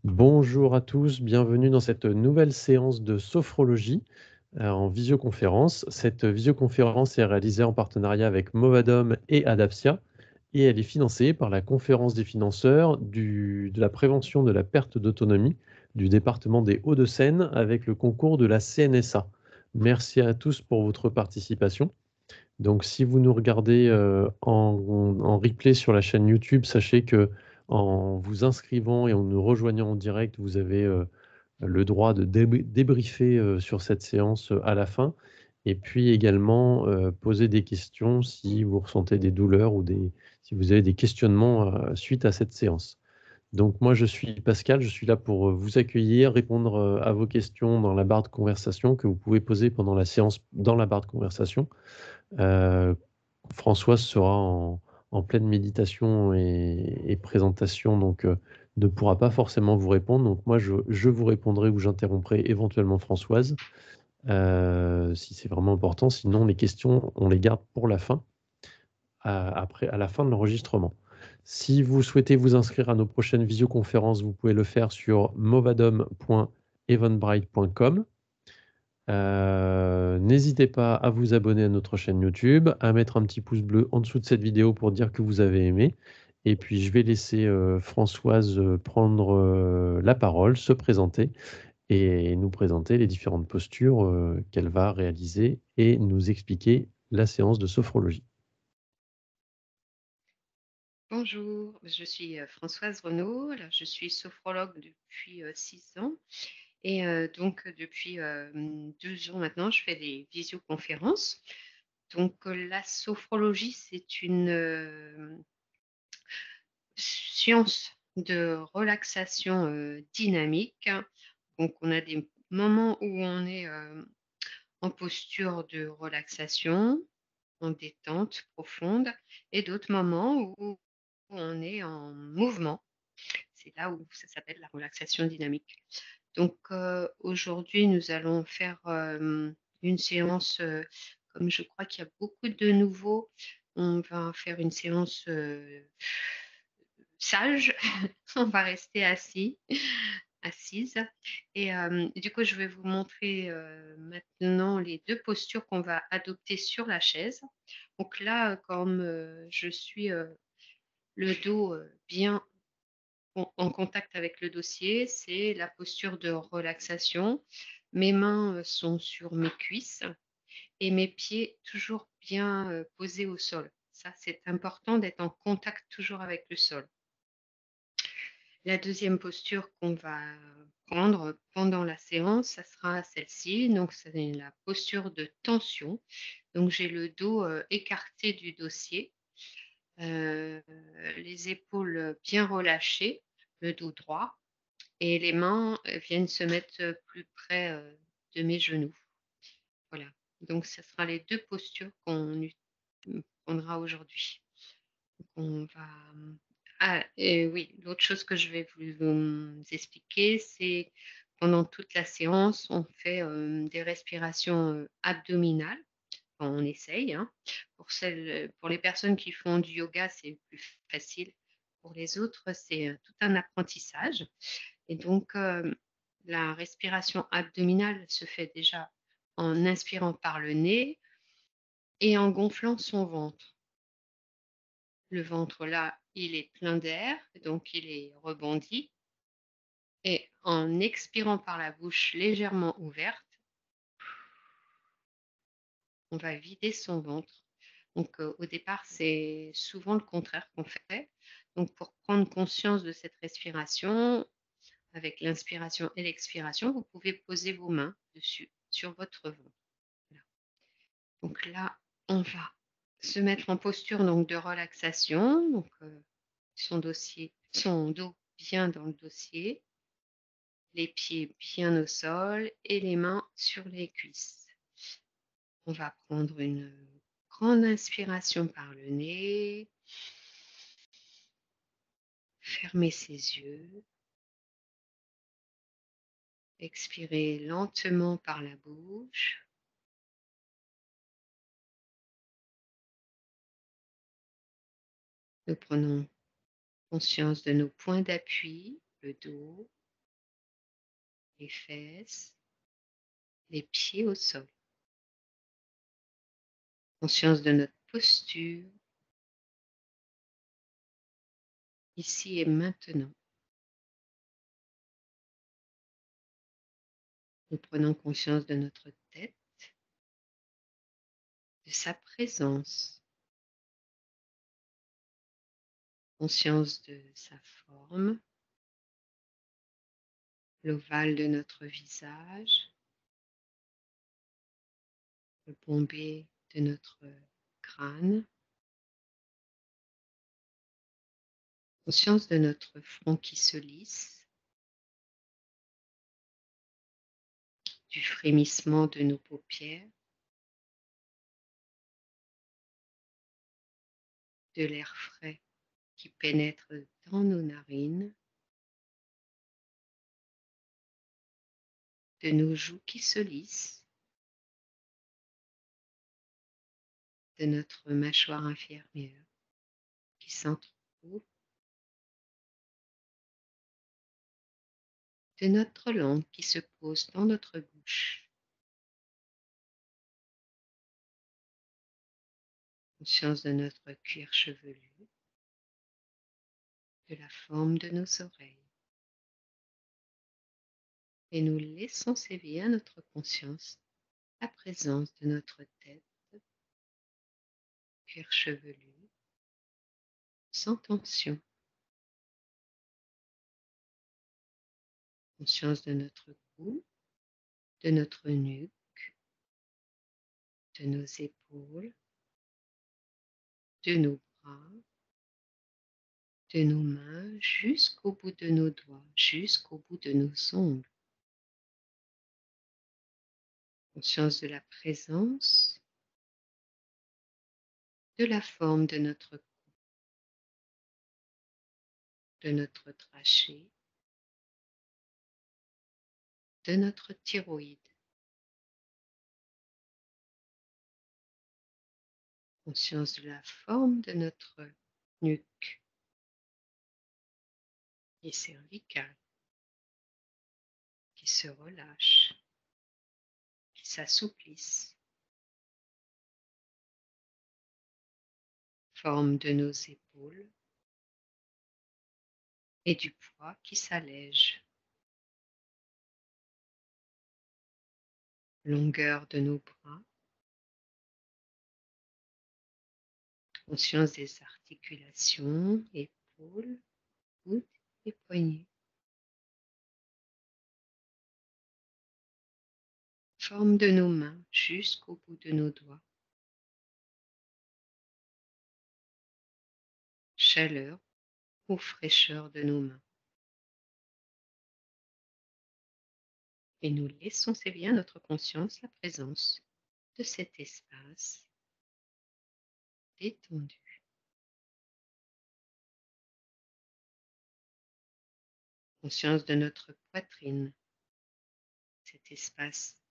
Bonjour à tous, bienvenue dans cette nouvelle séance de sophrologie en visioconférence. Cette visioconférence est réalisée en partenariat avec Movadom et Adapsia et elle est financée par la Conférence des financeurs de la prévention de la perte d'autonomie du département des Hauts-de-Seine avec le concours de la CNSA. Merci à tous pour votre participation. Donc, si vous nous regardez en replay sur la chaîne YouTube, sachez que en vous inscrivant et en nous rejoignant en direct, vous avez le droit de débriefer sur cette séance à la fin. Et puis également poser des questions si vous ressentez des douleurs ou si vous avez des questionnements suite à cette séance. Donc moi, je suis Pascal, je suis là pour vous accueillir, répondre à vos questions dans la barre de conversation que vous pouvez poser pendant la séance dans la barre de conversation. Heu, Françoise sera en pleine méditation et présentation, donc ne pourra pas forcément vous répondre. Donc moi, je vous répondrai ou j'interromprai éventuellement Françoise, si c'est vraiment important. Sinon, les questions, on les garde pour la fin, après à la fin de l'enregistrement. Si vous souhaitez vous inscrire à nos prochaines visioconférences, vous pouvez le faire sur movadom.eventbrite.com. N'hésitez pas à vous abonner à notre chaîne YouTube, à mettre un petit pouce bleu en dessous de cette vidéo pour dire que vous avez aimé. Et puis je vais laisser Françoise prendre la parole, se présenter et nous présenter les différentes postures qu'elle va réaliser et nous expliquer la séance de sophrologie. Bonjour, je suis Françoise Renaud. Alors, je suis sophrologue depuis 6 ans et donc depuis 2 ans maintenant, je fais des visioconférences. Donc la sophrologie, c'est une science de relaxation dynamique. Donc on a des moments où on est en posture de relaxation, en détente profonde, et d'autres moments où on est en mouvement. C'est là où ça s'appelle la relaxation dynamique. Donc, aujourd'hui, nous allons faire, une séance, comme je crois qu'il y a beaucoup de nouveaux, on va faire une séance, sage. On va rester assise et du coup, je vais vous montrer, maintenant les 2 postures qu'on va adopter sur la chaise. Donc là, comme, je suis, le dos, bien en contact avec le dossier, c'est la posture de relaxation. Mes mains, sont sur mes cuisses et mes pieds toujours bien, posés au sol. Ça, c'est important d'être en contact toujours avec le sol. La deuxième posture qu'on va prendre pendant la séance, ça sera celle-ci, donc c'est la posture de tension. Donc j'ai le dos, écarté du dossier, heu, les épaules, bien relâchées, le dos droit. Et les mains, viennent se mettre, plus près, de mes genoux. Voilà, donc ça sera les 2 postures prendra aujourd'hui. Donc on va, ah et oui, l'autre chose que je vais vous expliquer, c'est pendant toute la séance, on fait, des respirations, abdominales. Enfin, on essaye, hein. Pour les personnes qui font du yoga, c'est plus facile. Pour les autres, c'est, tout un apprentissage. Et donc, la respiration abdominale se fait déjà en inspirant par le nez et en gonflant son ventre. Le ventre, là, il est plein d'air, donc il est rebondi, et en expirant par la bouche légèrement ouverte, on va vider son ventre. Donc, au départ, c'est souvent le contraire qu'on fait. Donc, pour prendre conscience de cette respiration, avec l'inspiration et l'expiration, vous pouvez poser vos mains dessus, sur votre ventre. Voilà. Donc là, on va se mettre en posture donc de relaxation, donc son dos bien dans le dossier, les pieds bien au sol et les mains sur les cuisses. On va prendre une grande inspiration par le nez, fermer ses yeux, expirer lentement par la bouche. Nous prenons conscience de nos points d'appui, le dos, les fesses, les pieds au sol. Conscience de notre posture, ici et maintenant. Nous prenons conscience de notre tête, de sa présence, conscience de sa forme, l'ovale de notre visage, le bombé de notre crâne, conscience de notre front qui se lisse, du frémissement de nos paupières, de l'air frais qui pénètre dans nos narines, de nos joues qui se lissent, de notre mâchoire inférieure qui s'entrouvre, de notre langue qui se pose dans notre bouche. Conscience de notre cuir chevelu, de la forme de nos oreilles. Et nous laissons s'éveiller à notre conscience la présence de notre tête, cuir chevelu, sans tension. Conscience de notre cou, de notre nuque, de nos épaules, de nos bras, de nos mains jusqu'au bout de nos doigts, jusqu'au bout de nos ongles. Conscience de la présence, de la forme de notre cou, de notre trachée, de notre thyroïde. Conscience de la forme de notre nuque et cervicale qui se relâche, qui s'assouplissent. Forme de nos épaules et du poids qui s'allège. Longueur de nos bras. Conscience des articulations, épaules, coudes et poignets. Forme de nos mains jusqu'au bout de nos doigts. Chaleur ou fraîcheur de nos mains. Et nous laissons s'éveiller à notre conscience la présence de cet espace détendu. Conscience de notre poitrine, cet espace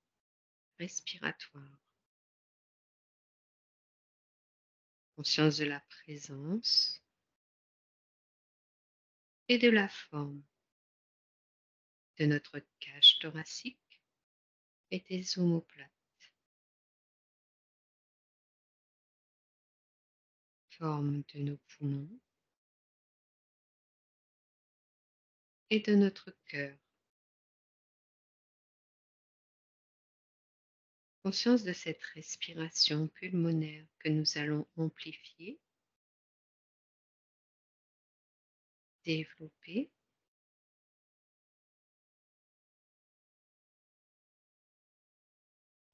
respiratoire. Conscience de la présence et de la forme de notre cage thoracique et des omoplates. Forme de nos poumons et de notre cœur. Conscience de cette respiration pulmonaire que nous allons amplifier, développer,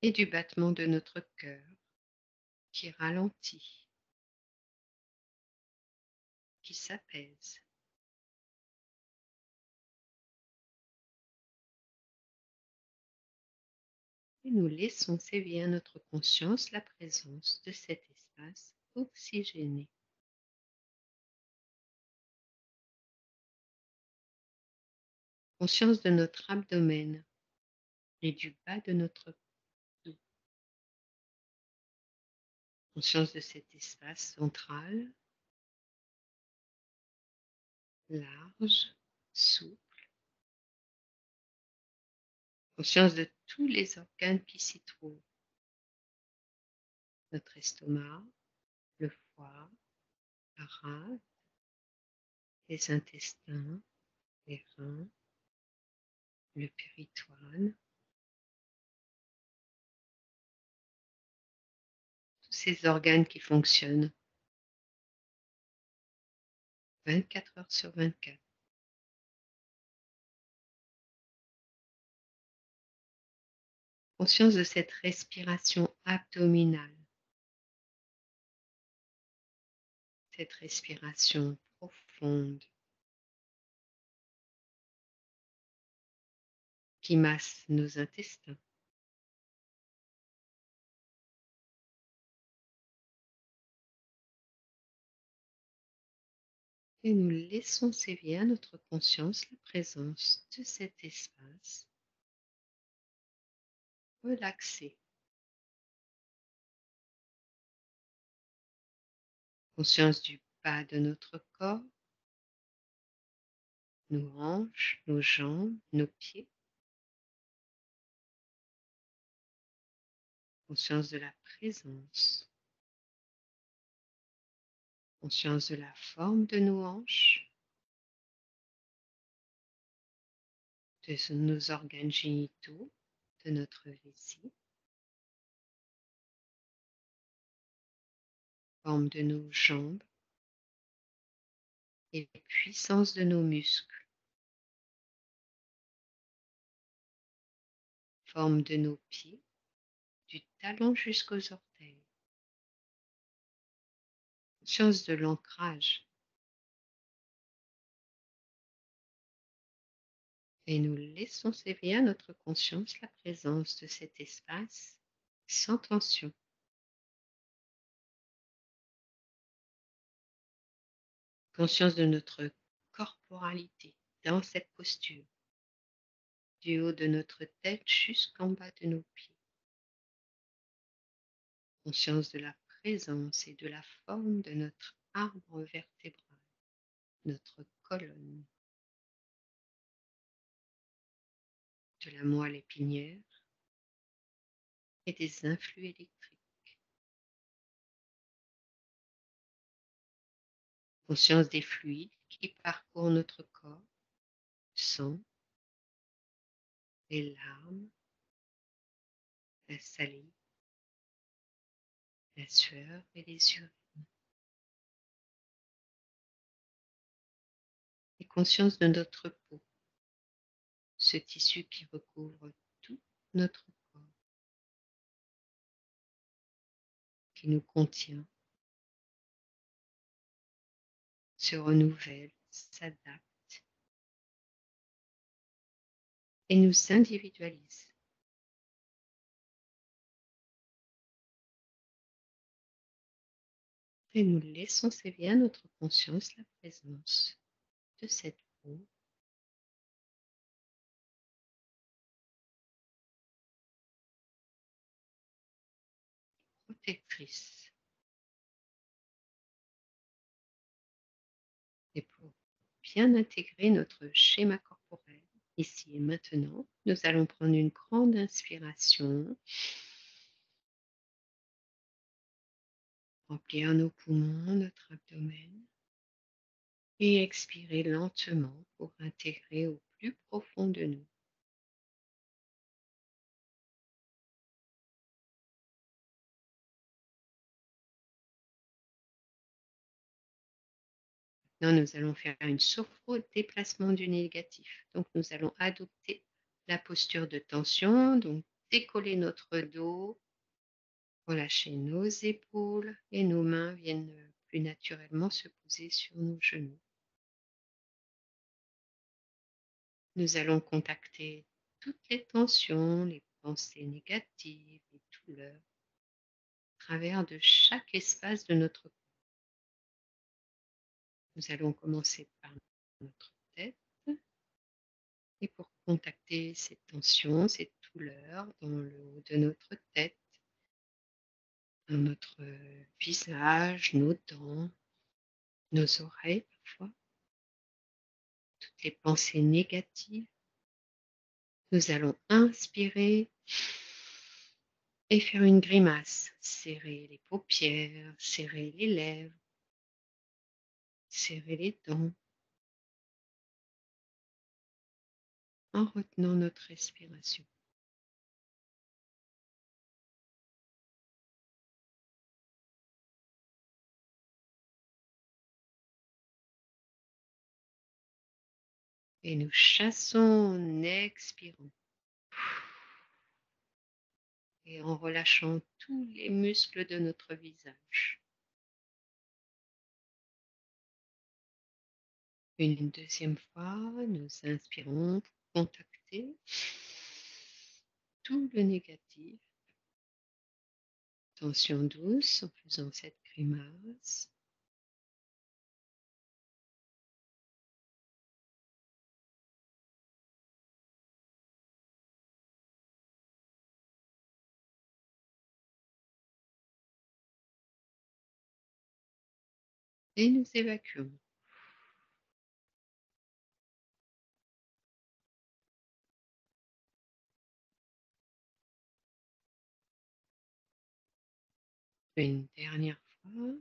et du battement de notre cœur qui ralentit, qui s'apaise. Et nous laissons s'éveiller à notre conscience la présence de cet espace oxygéné. Conscience de notre abdomen et du bas de notre dos. Conscience de cet espace central, large, souple, Conscience de tous les organes qui s'y trouvent. Notre estomac, le foie, la rate, les intestins, les reins, le péritoine, tous ces organes qui fonctionnent 24 heures sur 24. Conscience de cette respiration abdominale, cette respiration profonde qui masse nos intestins. Et nous laissons s'éveiller à notre conscience la présence de cet espace relaxé. Conscience du bas de notre corps, nos hanches, nos jambes, nos pieds. Conscience de la présence. Conscience de la forme de nos hanches, de nos organes génitaux, de notre vessie. Forme de nos jambes et puissance de nos muscles. Forme de nos pieds, du talon jusqu'aux orteils. Conscience de l'ancrage. Et nous laissons s'éveiller à notre conscience la présence de cet espace sans tension. Conscience de notre corporalité dans cette posture, du haut de notre tête jusqu'en bas de nos pieds. Conscience de la présence et de la forme de notre arbre vertébral, notre colonne, de la moelle épinière et des influx électriques. Conscience des fluides qui parcourent notre corps, le sang, les larmes, la salive, la sueur et les urines. Et conscience de notre peau, ce tissu qui recouvre tout notre corps, qui nous contient, se renouvelle, s'adapte et nous individualise. Et nous laissons s'éveiller à notre conscience la présence de cette peau protectrice. Et pour bien intégrer notre schéma corporel, ici et maintenant, nous allons prendre une grande inspiration, remplir nos poumons, notre abdomen, et expirer lentement pour intégrer au plus profond de nous. Maintenant, nous allons faire une sophro-déplacement du négatif. Donc, nous allons adopter la posture de tension, donc décoller notre dos, relâcher nos épaules et nos mains viennent plus naturellement se poser sur nos genoux. Nous allons contacter toutes les tensions, les pensées négatives, les douleurs, à travers de chaque espace de notre corps. Nous allons commencer par notre tête et pour contacter ces tensions, ces douleurs dans le haut de notre tête, dans notre visage, nos dents, nos oreilles parfois, toutes les pensées négatives, Nous allons inspirer et faire une grimace. Serrer les paupières, serrer les lèvres, serrer les dents en retenant notre respiration. Et nous chassons en expirant et en relâchant tous les muscles de notre visage. Une deuxième fois, nous inspirons pour contacter tout le négatif. Tension douce en faisant cette grimace. Et nous évacuons. Une dernière fois.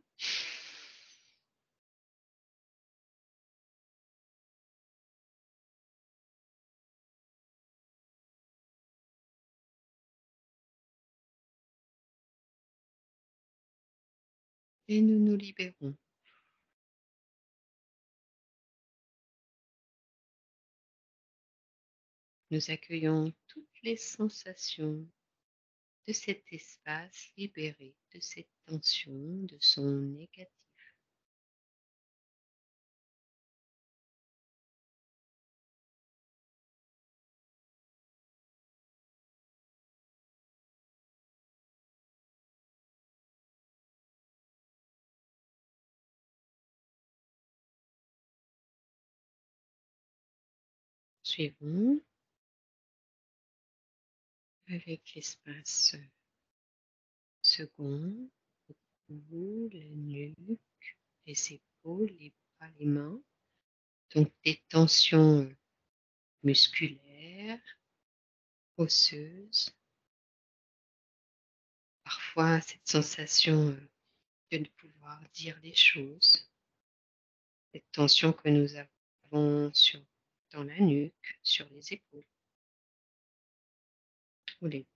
Et nous nous libérons. Nous accueillons toutes les sensations de cet espace libéré de cette tension, de son négatif. Suivons avec l'espace second, le cou, la nuque, les épaules, les bras, les mains. Donc des tensions musculaires, osseuses. Parfois cette sensation de ne pouvoir dire les choses, cette tension que nous avons dans la nuque, sur les épaules, ou les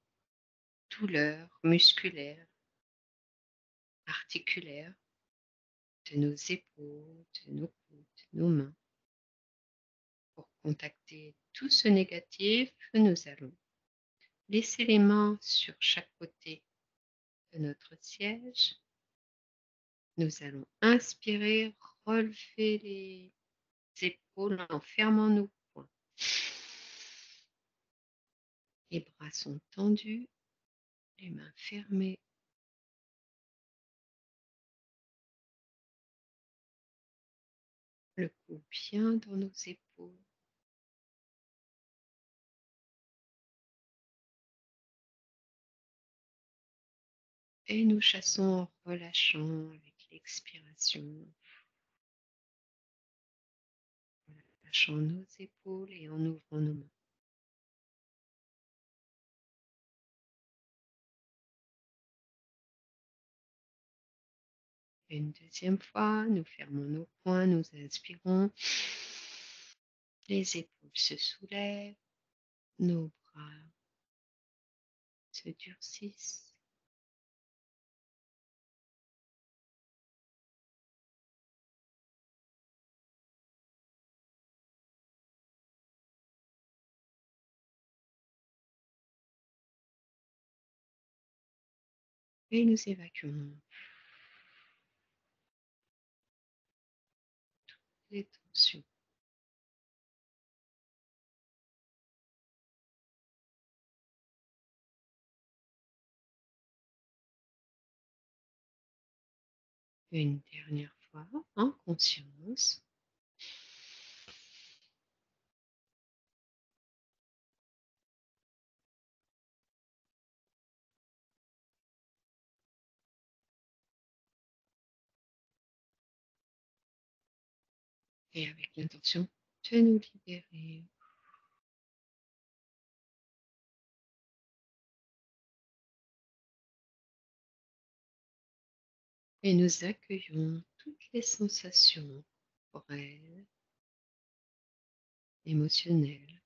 douleurs musculaires, articulaires de nos épaules, de nos coudes, de nos mains. Pour contacter tout ce négatif, nous allons laisser les mains sur chaque côté de notre siège. Nous allons inspirer, relever les épaules en fermant nos poings. Les bras sont tendus, les mains fermées. Le cou bien dans nos épaules. Et nous chassons en relâchant avec l'expiration, en relâchant nos épaules et en ouvrant nos mains. Et une deuxième fois, nous fermons nos poings, nous inspirons. Les épaules se soulèvent, nos bras se durcissent. Et nous évacuons les tensions. Une dernière fois, en conscience. Et avec l'intention de nous libérer et nous accueillons toutes les sensations corporelles, émotionnelles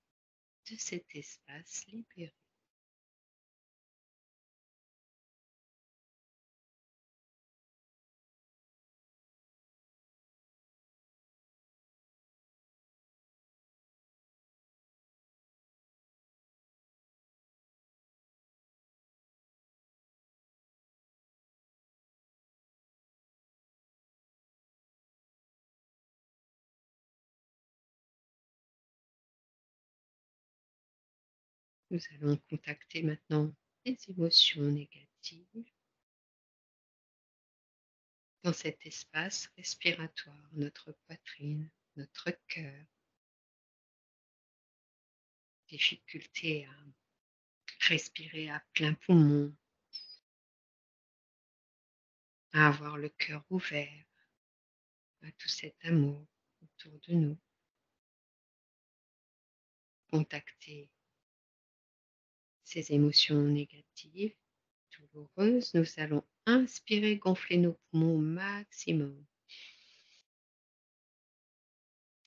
de cet espace libéré. Nous allons contacter maintenant les émotions négatives dans cet espace respiratoire, notre poitrine, notre cœur, difficulté à respirer à plein poumon, à avoir le cœur ouvert à tout cet amour autour de nous. Contacter ces émotions négatives, douloureuses, nous allons inspirer, gonfler nos poumons au maximum,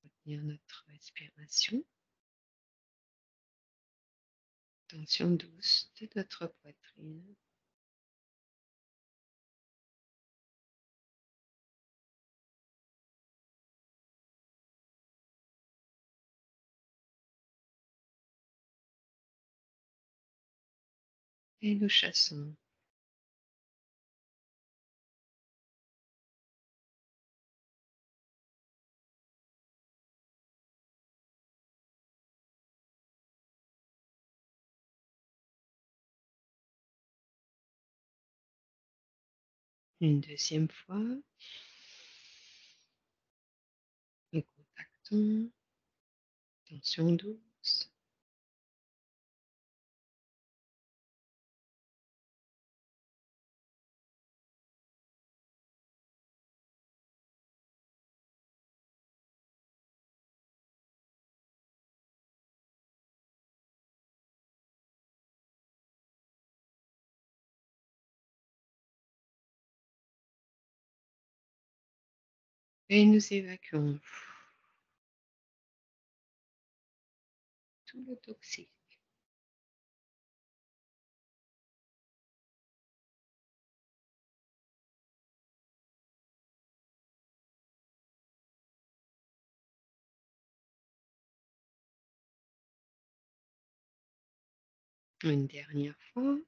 retenir notre respiration, tension douce de notre poitrine. Et nous chassons une deuxième fois. Nous contactons, tension douce. Et nous évacuons tout le toxique. Une dernière fois,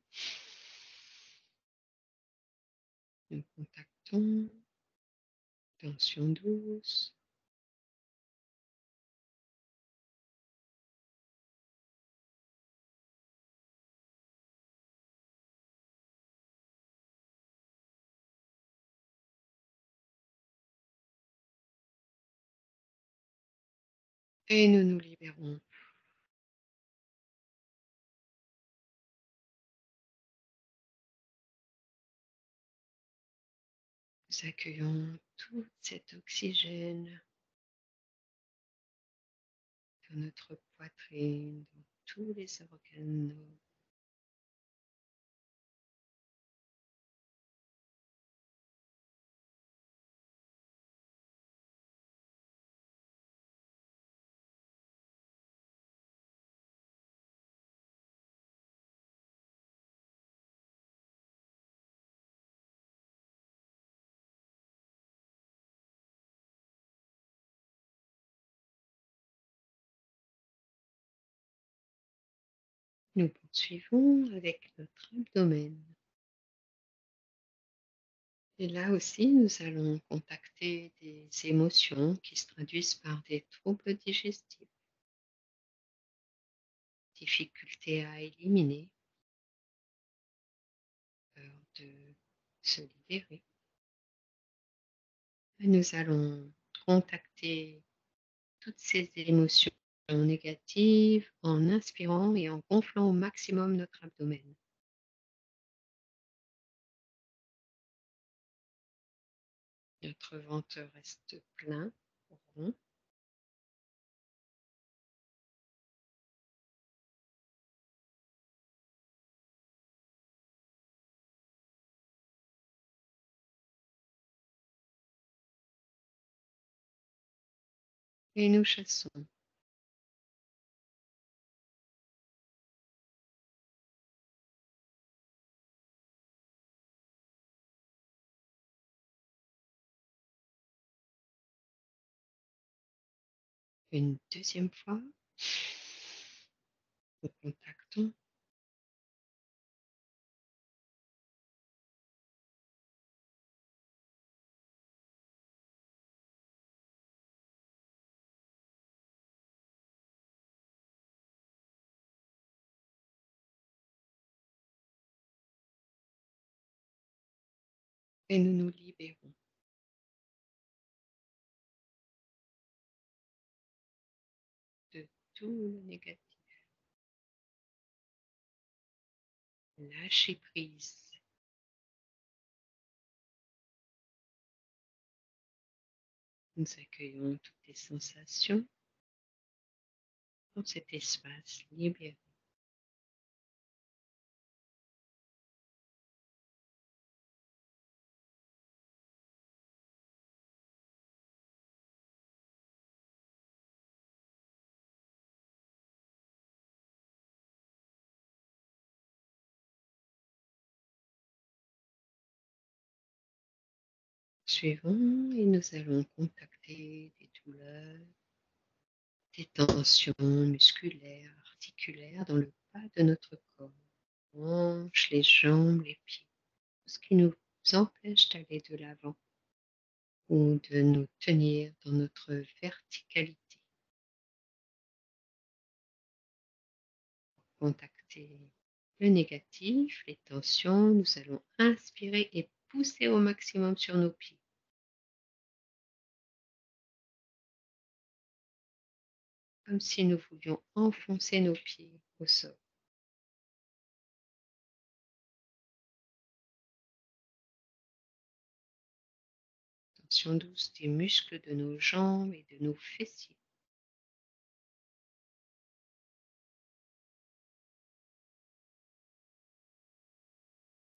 nous contactons, tension douce. Et nous nous libérons. Nous accueillons tout cet oxygène dans notre poitrine, dans tous les organes. Nous poursuivons avec notre abdomen. Et là aussi, nous allons contacter des émotions qui se traduisent par des troubles digestifs, difficulté à éliminer, peur de se libérer. Et nous allons contacter toutes ces émotions négatives en inspirant et en gonflant au maximum notre abdomen. Notre ventre reste plein, rond. et nous chassons. Une deuxième fois, nous contactons et nous nous libérons de tout le négatif. Lâcher prise. Nous accueillons toutes les sensations dans cet espace libéré. Suivant, et nous allons contacter des douleurs, des tensions musculaires, articulaires dans le bas de notre corps, les hanches, les jambes, les pieds, tout ce qui nous empêche d'aller de l'avant ou de nous tenir dans notre verticalité. Contacter le négatif, les tensions, nous allons inspirer et pousser au maximum sur nos pieds, comme si nous voulions enfoncer nos pieds au sol. Tension douce des muscles de nos jambes et de nos fessiers.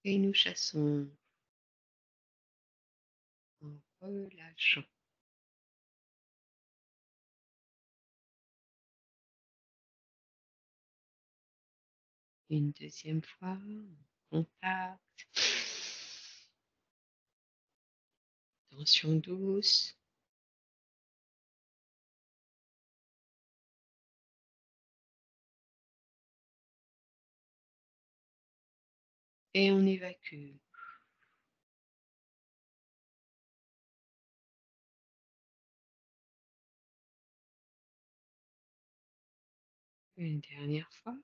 Et nous chassons en relâchant. Une deuxième fois, on contact. Tension douce. Et on évacue. Une dernière fois.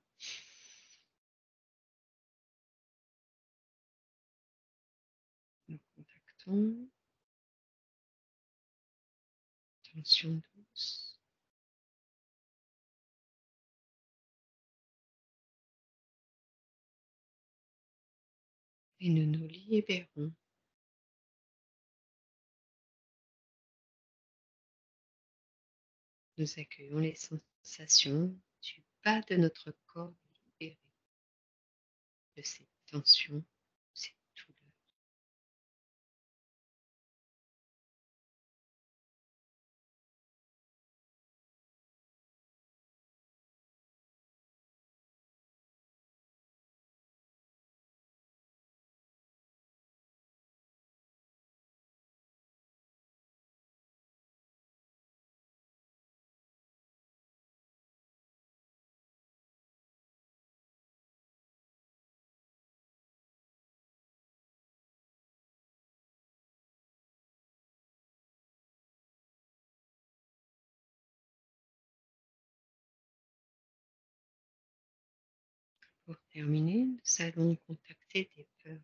Nous contactons. Tension douce. Et nous nous libérons. Nous accueillons les sensations du bas de notre corps libéré de ces tensions, ces douleurs. Pour terminer, nous allons contacter des peurs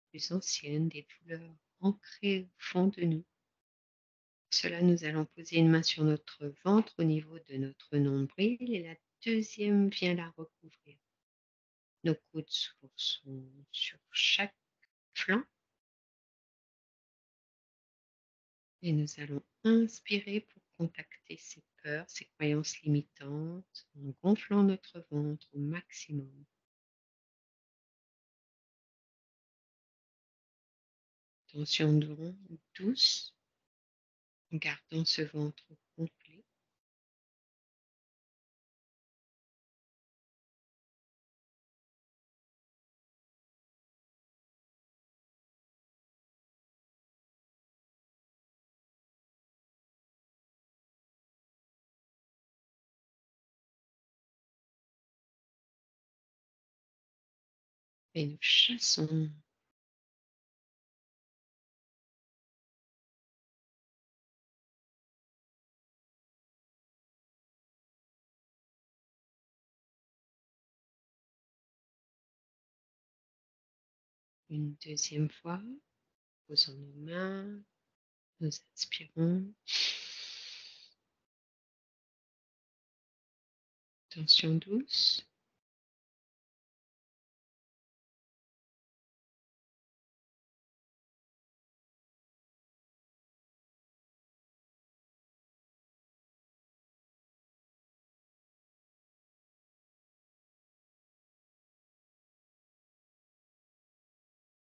plus anciennes, des douleurs ancrées au fond de nous. Pour cela, nous allons poser une main sur notre ventre au niveau de notre nombril et la deuxième vient la recouvrir. Nos coudes sont sur chaque flanc et nous allons inspirer pour contacter ces peurs, ces croyances limitantes en gonflant notre ventre au maximum. Tension douce, en gardant ce ventre gonflé. et nous chassons une deuxième fois, posant nos mains, nous inspirons, tension douce,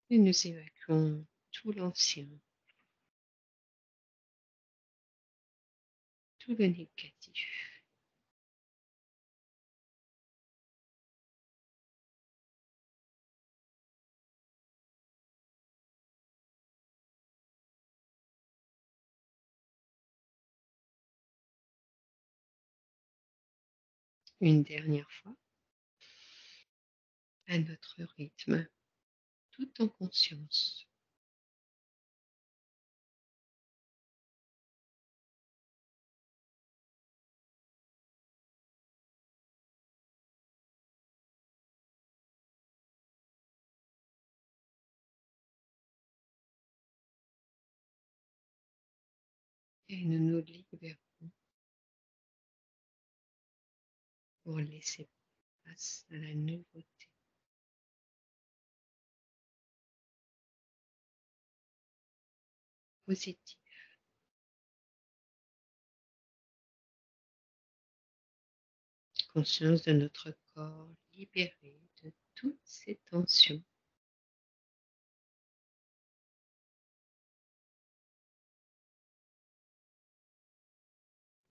et nous évacuons tout l'ancien, tout le négatif. Une dernière fois, à notre rythme, tout en conscience. Et nous nous libérons pour laisser place à la nouveauté positive, conscience de notre corps libéré de toutes ces tensions.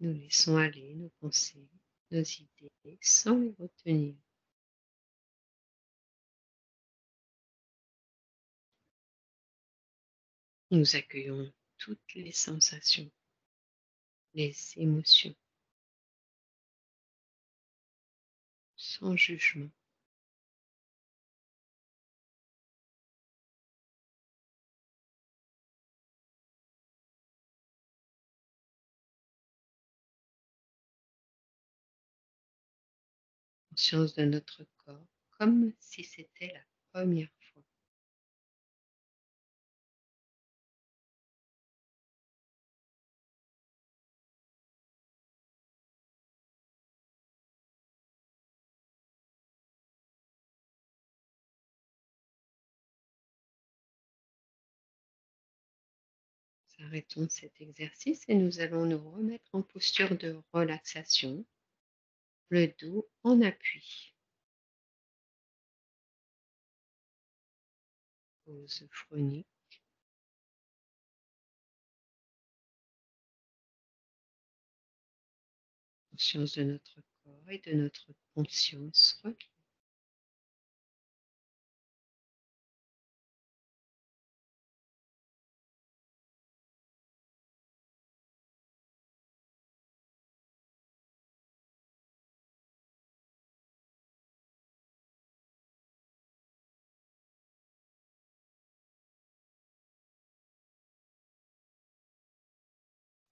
Nous laissons aller nos pensées, nos idées sans les retenir. Nous accueillons toutes les sensations, les émotions, sans jugement. Conscience de notre corps comme si c'était la première fois. Arrêtons cet exercice et nous allons nous remettre en posture de relaxation, le dos en appui. Pose chronique, conscience de notre corps et de notre conscience.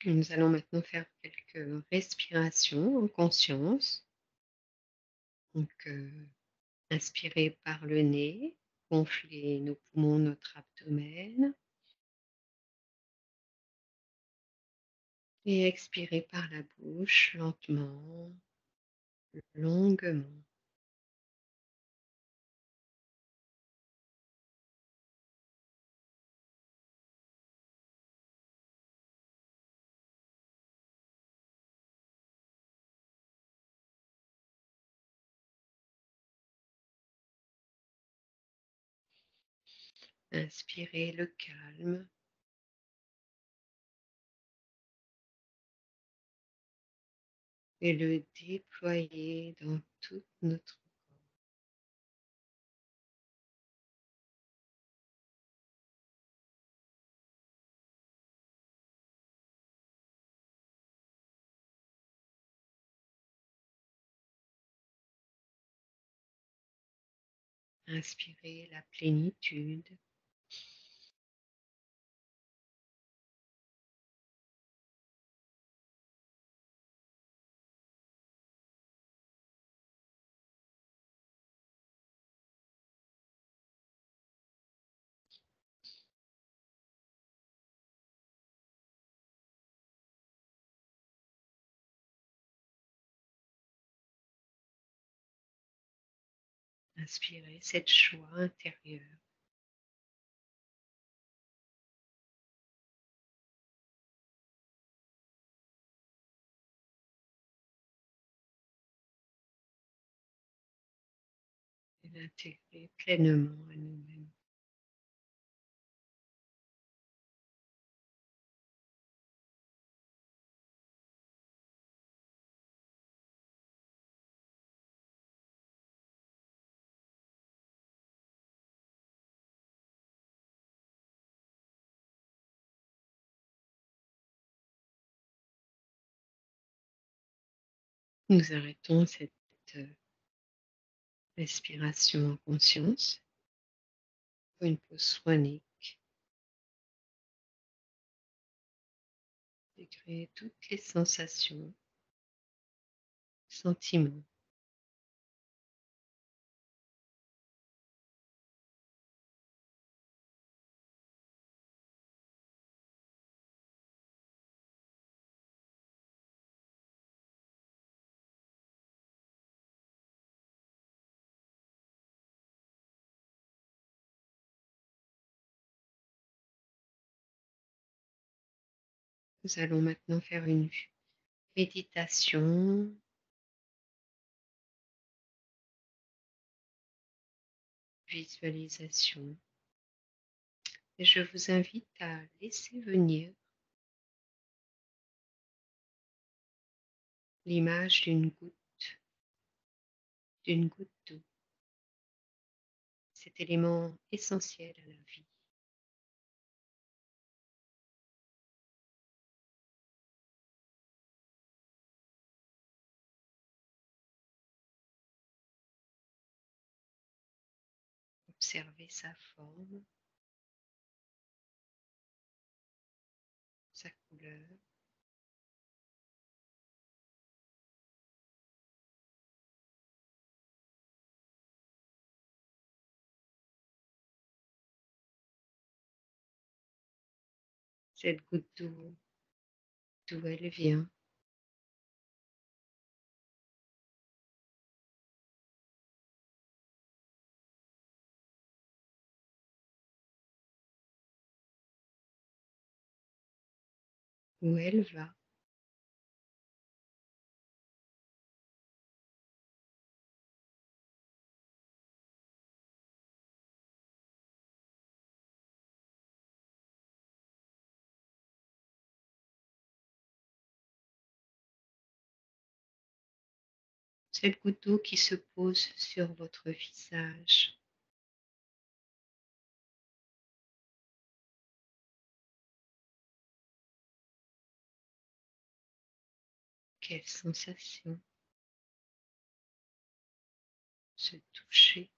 Nous allons maintenant faire quelques respirations en conscience. Donc, inspirer par le nez, gonfler nos poumons, notre abdomen et expirer par la bouche lentement, longuement. Inspirer le calme et le déployer dans toute notre Inspirez la plénitude. Inspirez cette joie intérieure. Et l'intégrer pleinement à nous-mêmes. Nous arrêtons cette respiration en conscience pour une pause soignée et créer toutes les sensations, sentiments. Nous allons maintenant faire une méditation, visualisation. Et je vous invite à laisser venir l'image d'une goutte d'eau, cet élément essentiel à la vie. Observez sa forme, sa couleur. Cette goutte d'eau, d'où elle vient, où elle va, cette goutte d'eau qui se pose sur votre visage. Quelle sensation, ce toucher,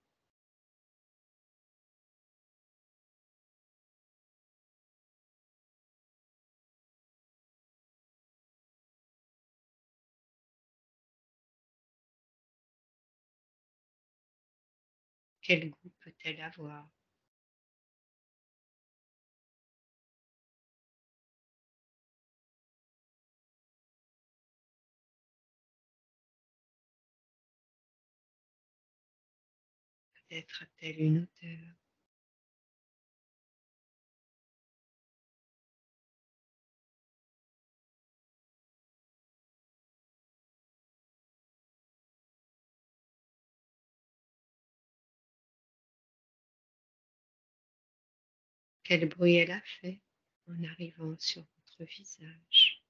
quel goût peut-elle avoir? Peut-être a-t-elle une odeur? Quel bruit elle a fait en arrivant sur votre visage?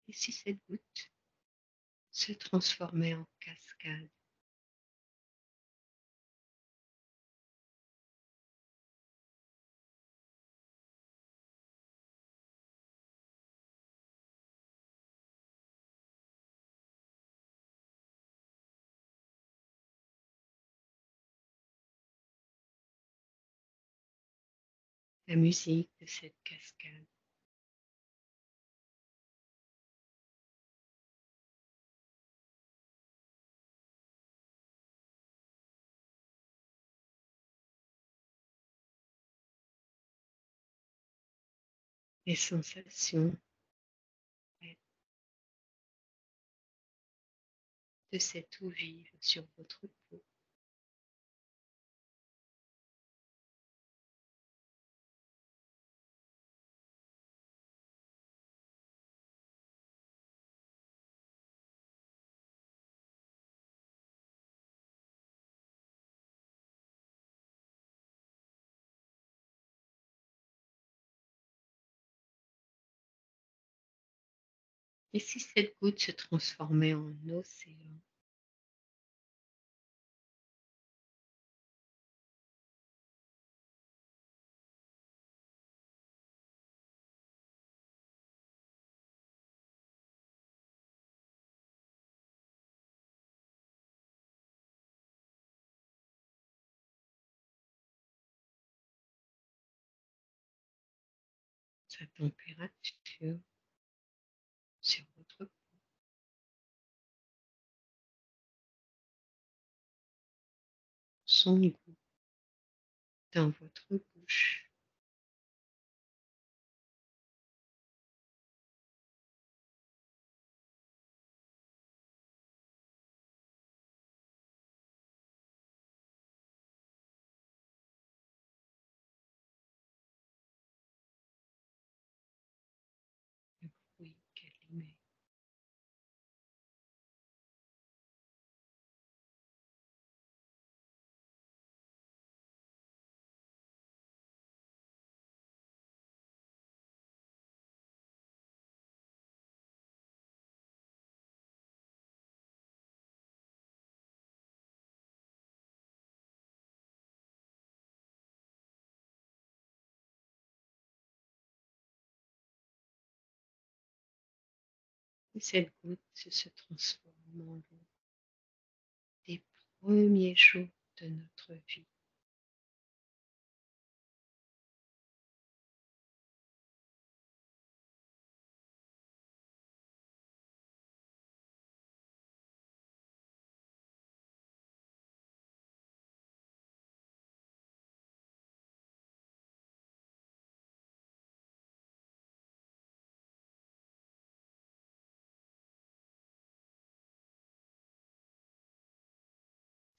Et si cette goutte se transformer en cascade. La musique de cette cascade. Les sensations de cette eau vive sur votre peau. Et si cette goutte se transformait en océan? Sa température sur votre peau, son goût dans votre bouche, le bruit qu'elle émet. Et cette goutte se transforme en l'eau des premiers jours de notre vie.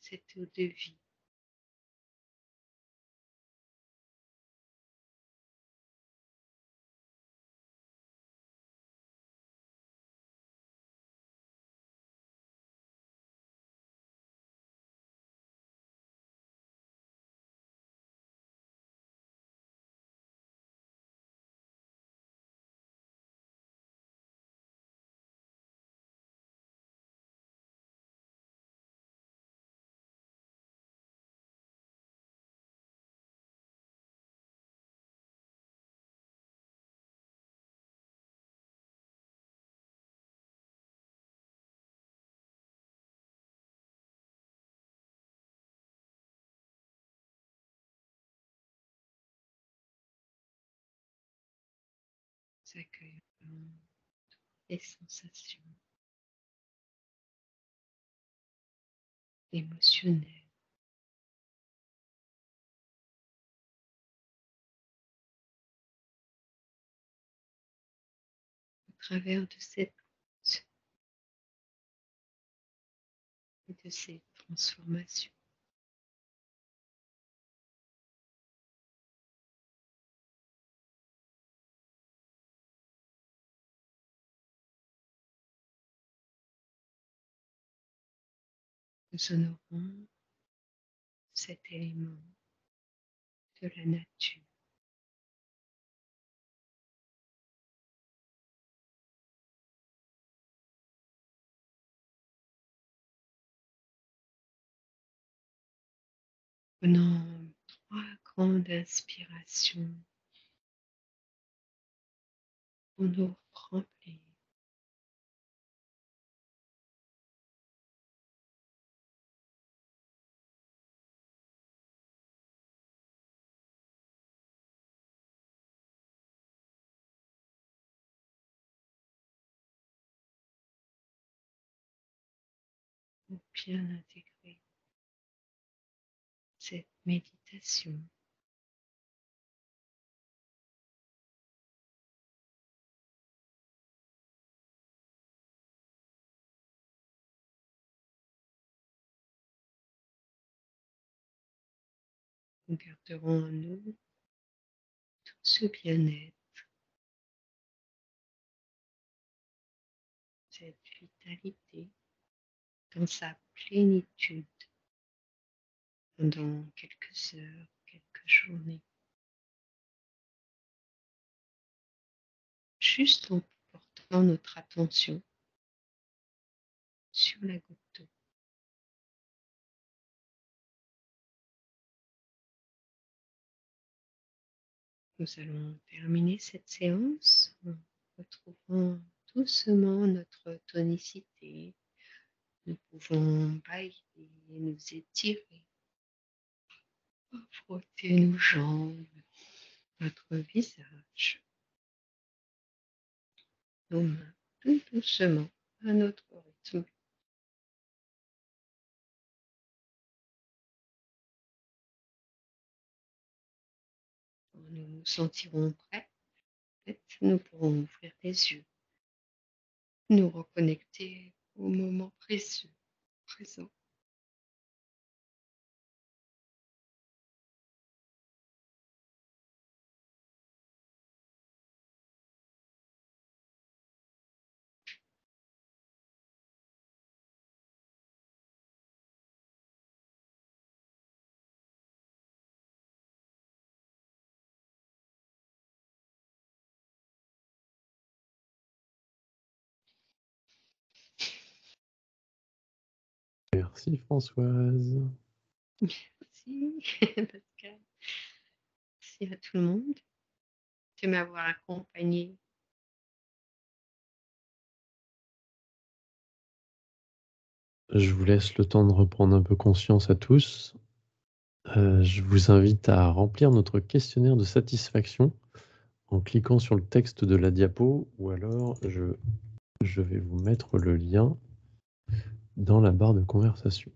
Cette eau de vie accueillant les sensations émotionnelles au travers de cette goutte et de ces transformations. Nous honorons cet élément de la nature Prenons 3 grandes inspirations pour nous remplir pour bien intégrer cette méditation. Nous garderons en nous tout ce bien-être, cette vitalité dans sa plénitude pendant quelques heures, quelques journées, juste en portant notre attention sur la goutte d'eau. Nous allons terminer cette séance en retrouvant doucement notre tonicité. Nous pouvons bailler, nous étirer, frotter nos jambes, notre visage, nos mains, tout doucement à notre rythme. Quand nous nous sentirons prêts, nous pourrons ouvrir les yeux, nous reconnecter au moment précieux, présent. Merci Françoise. Merci Pascal, merci à tout le monde de m'avoir accompagné. Je vous laisse le temps de reprendre un peu conscience à tous. Je vous invite à remplir notre questionnaire de satisfaction en cliquant sur le texte de la diapo ou alors je vais vous mettre le lien dans la barre de conversation.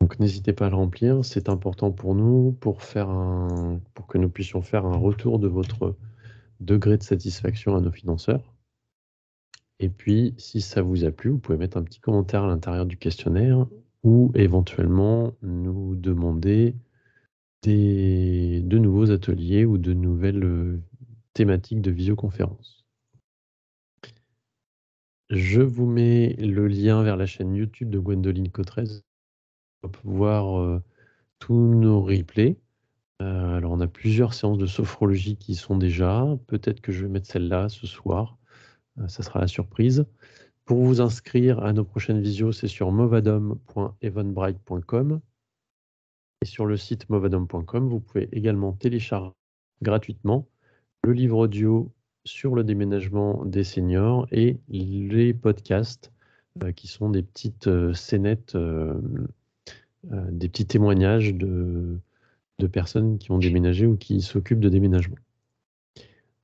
Donc n'hésitez pas à le remplir, c'est important pour nous pour que nous puissions faire un retour de votre degré de satisfaction à nos financeurs. Et puis, si ça vous a plu, vous pouvez mettre un petit commentaire à l'intérieur du questionnaire ou éventuellement nous demander de nouveaux ateliers ou de nouvelles thématiques de visioconférence. Je vous mets le lien vers la chaîne YouTube de Gwendoline Cotrez pour voir tous nos replays. Alors, on a plusieurs séances de sophrologie qui sont déjà. Peut-être que je vais mettre celle-là ce soir. Ça sera la surprise. Pour vous inscrire à nos prochaines visios, c'est sur movadom.evenbright.com. Et sur le site movadom.com, vous pouvez également télécharger gratuitement le livre audio sur le déménagement des seniors et les podcasts qui sont des petites scénettes, des petits témoignages de personnes qui ont déménagé ou qui s'occupent de déménagement.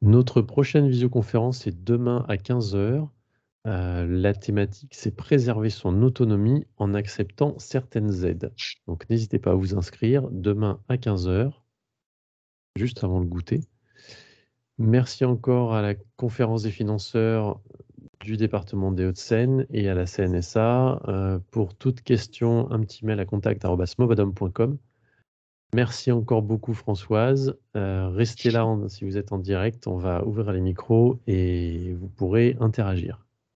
Notre prochaine visioconférence est demain à 15 h. La thématique, c'est préserver son autonomie en acceptant certaines aides. Donc n'hésitez pas à vous inscrire demain à 15 h, juste avant le goûter. Merci encore à la conférence des financeurs du département des Hauts-de-Seine et à la CNSA. Pour toute question, un petit mail à contact@movadom.com. Merci encore beaucoup Françoise. Restez là si vous êtes en direct, on va ouvrir les micros et vous pourrez interagir.